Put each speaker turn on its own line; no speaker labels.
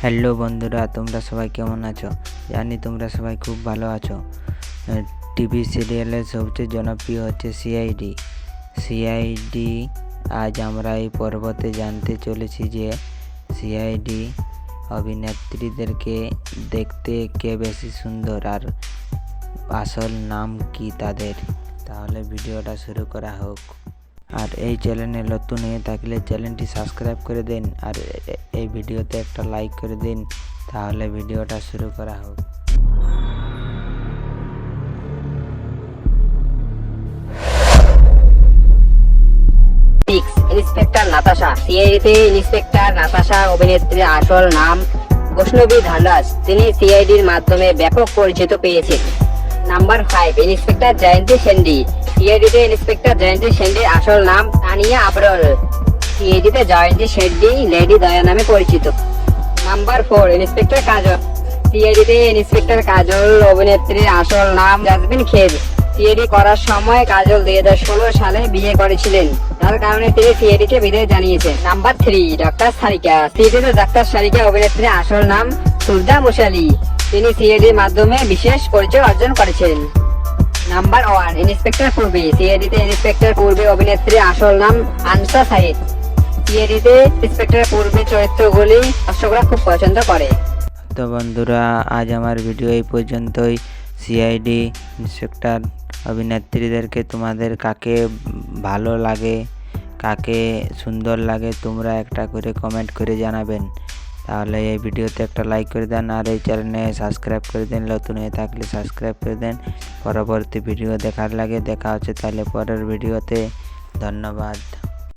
Hello বন্ধুরা, তোমরা সবাই কেমন আছো? জানি তোমরা সবাই খুব ভালো আছো। টিভি সিরিয়ালের সবচেয়ে জনপ্রিয় হচ্ছে সিআইডি। আজ আমরা এই পর্বতে জানতে চলেছি যে সিআইডি অভিনেত্রীদেরকে দেখতে কে বেশি সুন্দর আর আসল নাম কি তাদের। তাহলে ভিডিওটা শুরু করা হোক। আর এই চ্যানেলে নতুন হয়ে থাকলে চ্যানেলটি সাবস্ক্রাইব করে দিন আর এই ভিডিওতে একটা লাইক করে দিন। তাহলে ভিডিওটা শুরু করা হোক।
ইন্সপেক্টর নাতাশা। সিআইডিতে ইন্সপেক্টর নাতাশা অভিনেত্রীর আসল নাম বৈষ্ণবী ধানরাজ। তিনি সিআইডির মাধ্যমে ব্যাপক পরিচিত পেয়েছেন। নাম্বার 5, ইন্সপেক্টর জয়ন্তী সেন্ডি। সিআইডিতে ইন্সপেক্টর জয়ন্তী সেন্ডির আসল নাম তানিয়া আবরল। সিআইডিতে জয়ন্তী সেন্ডি লেডি দয়া নামে পরিচিত। নাম্বার 4, ইন্সপেক্টর কাজল। সিআইডিতে ইন্সপেক্টর কাজল অভিনেত্রীর আসল নাম জাসমিন খের। সিআইডি করার সময় কাজল 2016 সালে বিয়ে করেছিলেন, যার কারণে তিনি সিআইডিকে বিদায় জানিয়েছেন। Number 3, doctor Sarika. সিআইডিতে ডক্টর সারিকা অভিনেত্রীর আসল নাম সুলতা মুশালি। তিনি সিআইডির মাধ্যমে বিশেষ পরিচয় অর্জন করেছেন। Number 1, inspector Purvi. সিআইডিতে ইন্সপেক্টর পূর্বী অভিনেত্রীর আসল নাম আনসা সাইদ। সিআইডিতে ইন্সপেক্টর পূর্বী চরিত্রগুলি দর্শকরা খুব পছন্দ করে।
তো বন্ধুরা, আজ আমার ভিডিও এই পর্যন্তই। সিআইডি ইন্সপেক্টর অভিনেত্রীদেরকে তোমাদের কাকে ভালো লাগে, কাকে সুন্দর লাগে, তোমরা একটা করে কমেন্ট করে জানাবেন। তাহলে এই ভিডিওতে একটা লাইক করে দেন আর এই চ্যানেলে সাবস্ক্রাইব করে দিন। নতুন হয়ে থাকলে সাবস্ক্রাইব করে দেন। পরবর্তী ভিডিও দেখার লাগে দেখা হচ্ছে তাহলে পরের ভিডিওতে। ধন্যবাদ।